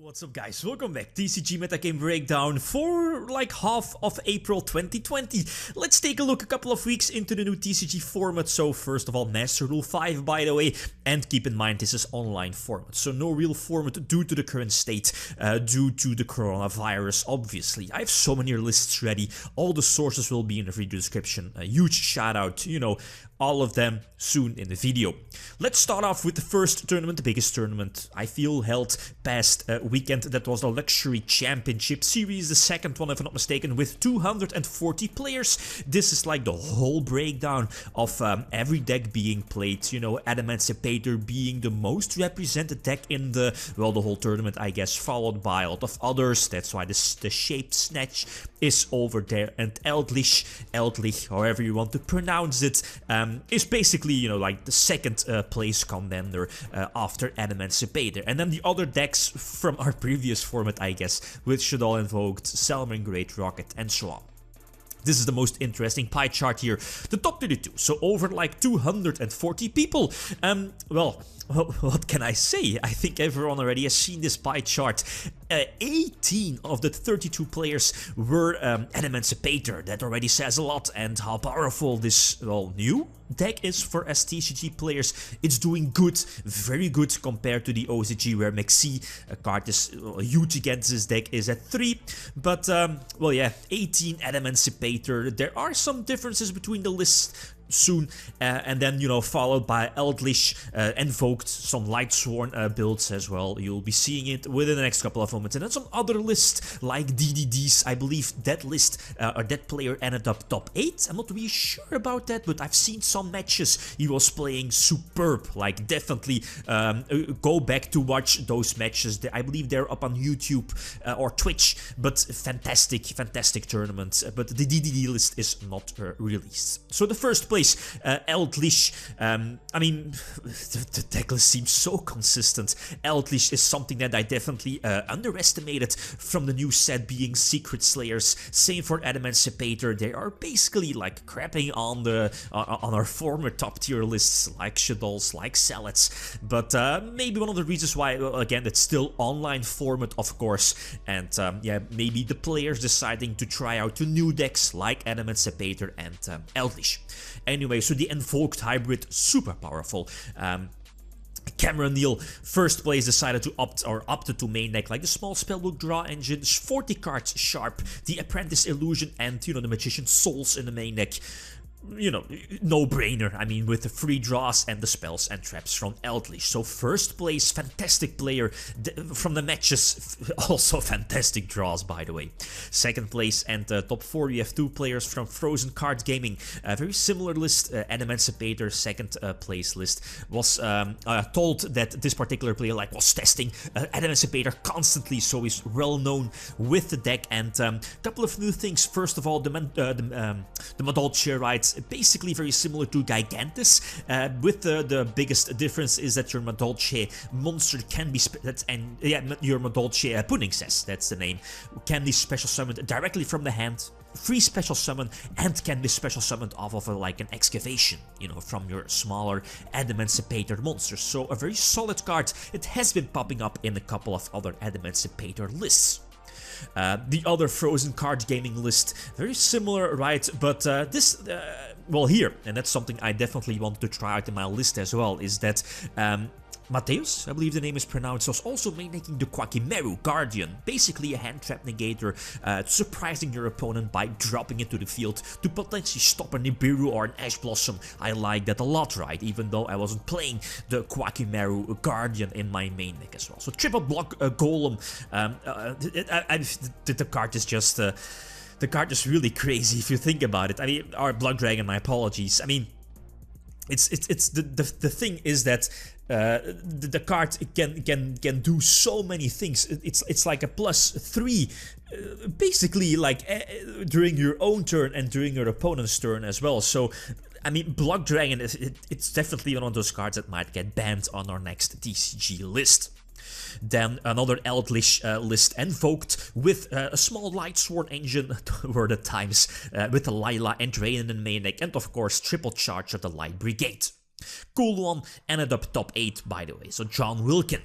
What's up guys, welcome back, TCG Metagame Breakdown for like half of April 2020. Let's take a look a couple of weeks into the new TCG format. So first of all, Master Rule 5 by the way, and keep in mind this is online format, so no real format due to the current state, due to the coronavirus obviously. I have so many lists ready, all the sources will be in the video description. A huge shout out, you know, all of them soon in the video. Let's start off with the first tournament, the biggest tournament I feel held past weekend. That was the Luxury Championship Series, the second one if I'm not mistaken, with 240 players. This is like the whole breakdown of every deck being played, you know, Adamancipator being the most represented deck in the, well, the whole tournament I guess, followed by a lot of others. That's why the Shape Snatch is over there, and Eldlich, however you want to pronounce it, is basically, you know, like the second place contender after Adamancipator. And then the other decks from our previous format, I guess, with Shaddoll, Invoked, Salmon, Great Rocket, and so on. This is the most interesting pie chart here, the top 32, so over like 240 people. Well, what can I say? I think everyone already has seen this pie chart. 18 of the 32 players were Adamancipator. That already says a lot, and how powerful this, well, new deck is for TCG players. It's doing good, very good compared to the OCG, where Mexi, a card is huge against this deck, is at 3. But, well, yeah, 18 Adamancipator. There are some differences between the lists soon, and then, you know, followed by Eldlich, Invoked, some Lightsworn builds as well. You'll be seeing it within the next couple of moments. And then some other lists like DDDs. I believe that list or that player ended up top 8. I'm not really sure about that, but I've seen some matches he was playing superb. Like, definitely go back to watch those matches. I believe they're up on YouTube or Twitch, but fantastic tournament. But the DDD list is not released. So the first place, Eldlich. I mean, the deck list seems so consistent. Eldlich is something that I definitely underestimated from the new set being Secret Slayers. Same for Adamancipator. They are basically like crapping on the on our former top tier lists like Shaddolls, like Salads. But maybe one of the reasons why, well, again, it's still online format, of course. And yeah, maybe the players deciding to try out the new decks like Adamancipator and Eldlich. Anyway, so the Invoked hybrid, super powerful. Cameron Neal, first place, decided to opted to main deck like the small spellbook draw engine, 40 cards sharp, the Apprentice Illusion, and, you know, the Magician Souls in the main deck. You know, no brainer. I mean, with the free draws and the spells and traps from Eldlich. So first place, fantastic player from the matches, also fantastic draws by the way. Second place and top 4, you have 2 players from Frozen Card Gaming. A very similar list. Adamancipator, second place list, was told that this particular player like was testing Adamancipator constantly, so he's well known with the deck. And couple of new things. First of all, the Madolche, right? Basically very similar to Gigantus, with the biggest difference is that your Madolche monster can be your Madolche Pudding says, that's the name, can be special summoned directly from the hand, free special summon, and can be special summoned off of like an excavation, you know, from your smaller Adamancipator monsters. So a very solid card. It has been popping up in a couple of other Adamancipator lists. The other Frozen Card Gaming list, very similar, right? But this, well, here, and that's something I definitely want to try out in my list as well, is that Mateus, I believe the name is pronounced, was also making the Quakimeru Guardian, basically a hand trap negator, surprising your opponent by dropping it to the field to potentially stop a Nibiru or an Ash Blossom. I like that a lot, right? Even though I wasn't playing the Quakimeru Guardian in my main deck as well. So triple block Golem, the card is just the card is really crazy if you think about it. I mean, our Blood Dragon, my apologies. I mean, it's the thing is that the card can do so many things. It's like a +3, basically, like during your own turn and during your opponent's turn as well. So I mean, Blood Dragon it's definitely one of those cards that might get banned on our next TCG list. Then another Eldlich list, Invoked, with a small Lightsworn engine, were the times, with the Lila and Drain in the main deck, and of course triple charge of the Light Brigade. Cool one, ended up top 8 by the way, so John Wilkin.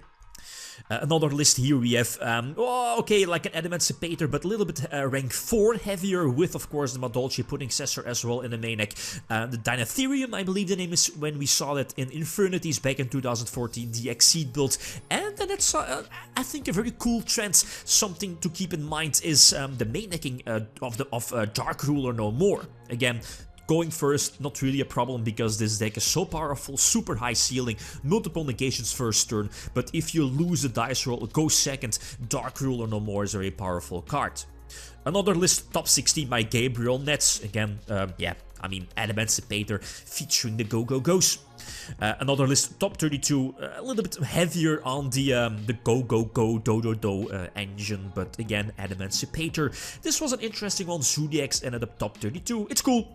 Another list here we have, like an Adamancipator, but a little bit rank 4 heavier, with of course the Madolche Puddingcessor as well in the main deck. The Dynatherium, I believe the name is, when we saw that in Infernities back in 2014, the Exceed build. And then that's, I think, a very cool trend. Something to keep in mind is the main decking of Dark Ruler No More. Again, going first, not really a problem, because this deck is so powerful, super high ceiling, multiple negations first turn, but if you lose the dice roll, go second, Dark Ruler No More is a very powerful card. Another list, top 16 by Gabriel Nets, again, Adamancipator featuring the Go-Go-Go's. Another list, top 32, a little bit heavier on the Go-Go-Go Do-Do-Do engine, but again, Adamancipator. This was an interesting one, Zodiacs ended up top 32, it's cool.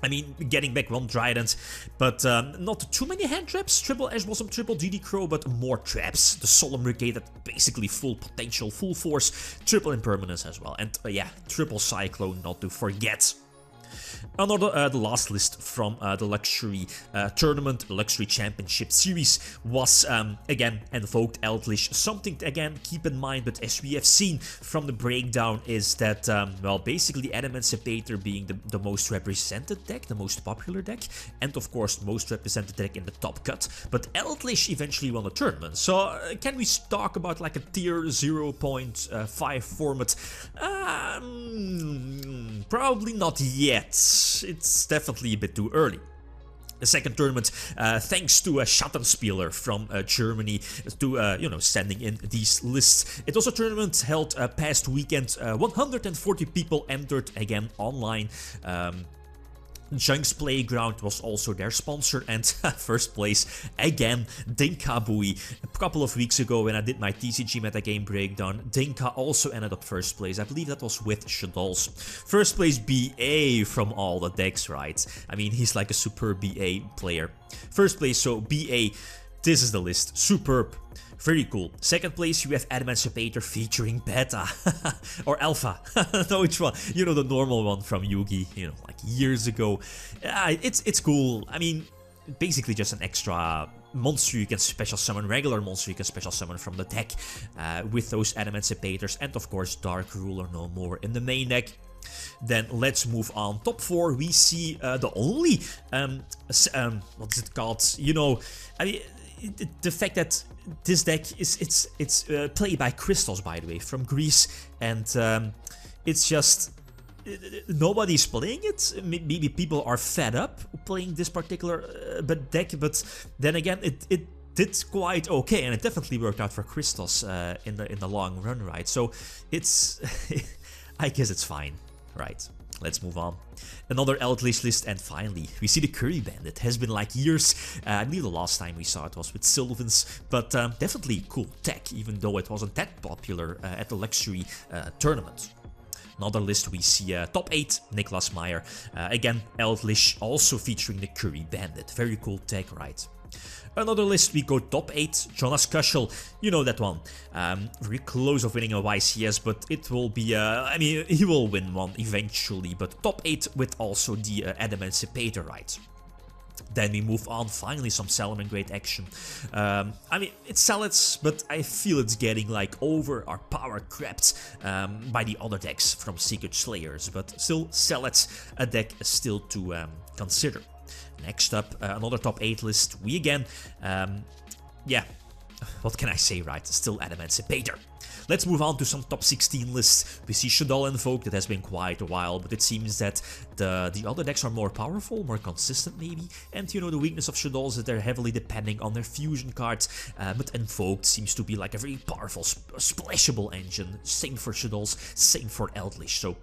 I mean, getting back one Trident, but not too many hand traps. Triple Ash Blossom, triple DD Crow, but more traps. The Solemn Brigade at basically full potential, full force, triple Impermanence as well. And triple Cyclone, not to forget. Another, the last list from the Luxury Tournament, Luxury Championship Series was, again, Invoked Eldlich. Something to, again, keep in mind, but as we have seen from the breakdown, is that, basically Adamancipator being the most represented deck, the most popular deck, and of course, most represented deck in the top cut, but Eldlich eventually won the tournament. So, can we talk about like a tier 0.5 format? Probably not yet. It's definitely a bit too early. The second tournament, thanks to Schattenspieler from Germany, to sending in these lists. It was a tournament held past weekend. 140 people entered, again online. Junk's Playground was also their sponsor, and first place again, Dinka Bui. A couple of weeks ago when I did my TCG Metagame Breakdown, Dinka also ended up first place. I believe that was with Shaddolls. First place B.A from all the decks, right? I mean, he's like a superb B.A player. First place, so B.A, this is the list, superb. Very cool. Second place, you have Adamancipator featuring Beta. Or Alpha. No, which one? You know, the normal one from Yugioh, like years ago. It's cool. I mean, basically just an extra monster you can special summon, regular monster you can special summon from the deck with those Adamancipators. And of course, Dark Ruler No More in the main deck. Then let's move on. Top 4, we see the only, what's it called? You know, I mean, the fact that this deck is played by Crystals, by the way, from Greece, and it's just nobody's playing it. Maybe people are fed up playing this particular deck, but then again, it did quite okay, and it definitely worked out for Crystals in the long run, right? So it's I guess it's fine, right? Let's move on. Another Eldlich list, and finally, we see the Curry Bandit. It has been like years. I believe the last time we saw it was with Sylvans, but definitely cool tech, even though it wasn't that popular at the Luxury Tournament. Another list, we see top 8, Niklas Meyer. Again, Eldlich, also featuring the Curry Bandit. Very cool tech, right? Another list, we go top 8, Jonas Kuschel, you know that one. Very close of winning a YCS, but it will be, I mean, he will win one eventually, but top 8 with also the Adamancipator, right? Then we move on, finally some Salomon Great action. I mean, it's salads, but I feel it's getting like over or power crept by the other decks from Secret Slayers, but still salads, a deck still to consider. Next up, another top 8 list. We again, what can I say, right? Still Adamancipator. Let's move on to some top 16 lists. We see Shaddoll Invoked, that has been quite a while, but it seems that the other decks are more powerful, more consistent maybe, and you know, the weakness of Shaddoll is that they're heavily depending on their fusion cards, but Invoked seems to be like a very powerful, splashable engine. Same for Shaddolls, same for Eldlich, so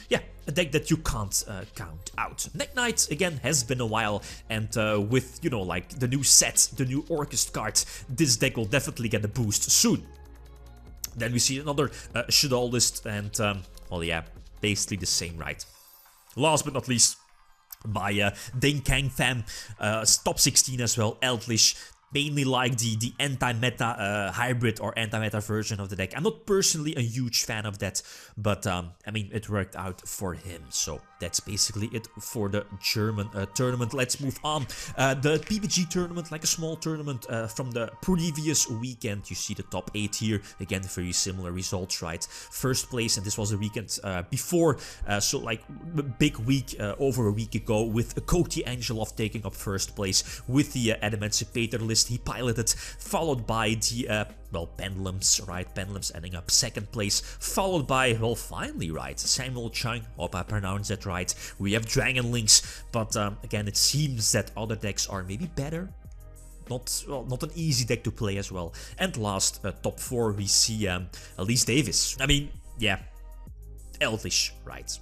yeah, a deck that you can't count out. Neck Knight, again, has been a while, and with, you know, like the new set, the new Orchest card, this deck will definitely get a boost soon. Then we see another Shaddoll list, and, well, yeah, basically the same, right? Last but not least, by Ding Kang Fan, top 16 as well, Eldlich. mainly like the anti-meta hybrid or anti-meta version of the deck. I'm not personally a huge fan of that, but I mean, it worked out for him. So that's basically it for the German tournament. Let's move on. The PPG tournament, like a small tournament from the previous weekend. You see the top 8 here. Again, very similar results, right? First place, and this was the weekend before, so like a big week over a week ago, with Koti Angelov taking up first place with the Adamancipator list he piloted, followed by the well, Pendulums, right? Pendulums ending up second place, followed by, well, finally, right, Samuel Chung, hope I pronounced that right. We have Dragon Links, but again, it seems that other decks are maybe better. Not an easy deck to play as well. And last, top 4, we see Elise Davis. I mean, yeah, Eldlich, right?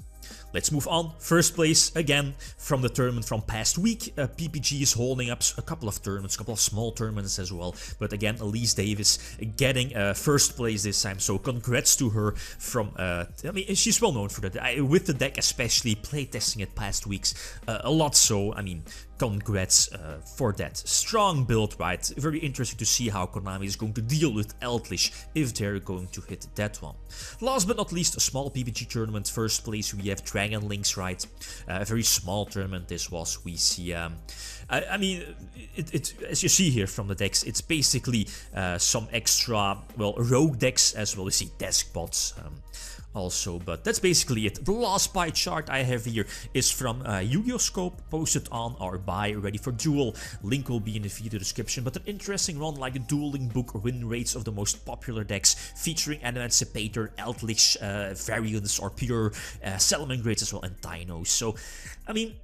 Let's move on. First place, again, from the tournament from past week. PPG is holding up a couple of tournaments, a couple of small tournaments as well. But again, Elise Davis getting first place this time. So congrats to her from, I mean, she's well known for that. With the deck especially, playtesting it past weeks a lot. So, I mean, congrats for that. Strong build, right? Very interesting to see how Konami is going to deal with Eldlich if they're going to hit that one. Last but not least, a small PPG tournament. First place, we have Dragon Links, right? A very small tournament this was. We see, I mean, as you see here from the decks, it's basically some extra, well, rogue decks as well. You see desk bots also, but that's basically it. The last pie chart I have here is from Yugioh Scope, posted on our buy ready for duel. Link will be in the video description, but an interesting one like a dueling book, win rates of the most popular decks, featuring Adamancipator, Eldlich variants or pure Salomon grades as well, and Dinos. So, I mean,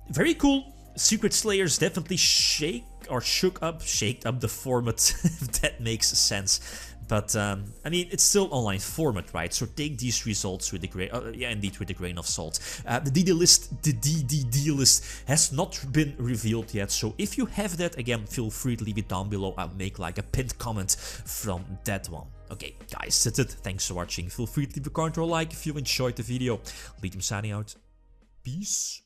very cool. Secret Slayers definitely shaked up the format, if that makes sense. But, I mean, it's still online format, right? So take these results with a grain, yeah, indeed, with a grain of salt. The DD list has not been revealed yet. So if you have that, again, feel free to leave it down below. I'll make like a pinned comment from that one. Okay, guys, that's it. Thanks for watching. Feel free to leave a comment or a like if you enjoyed the video. Lithium signing out. Peace.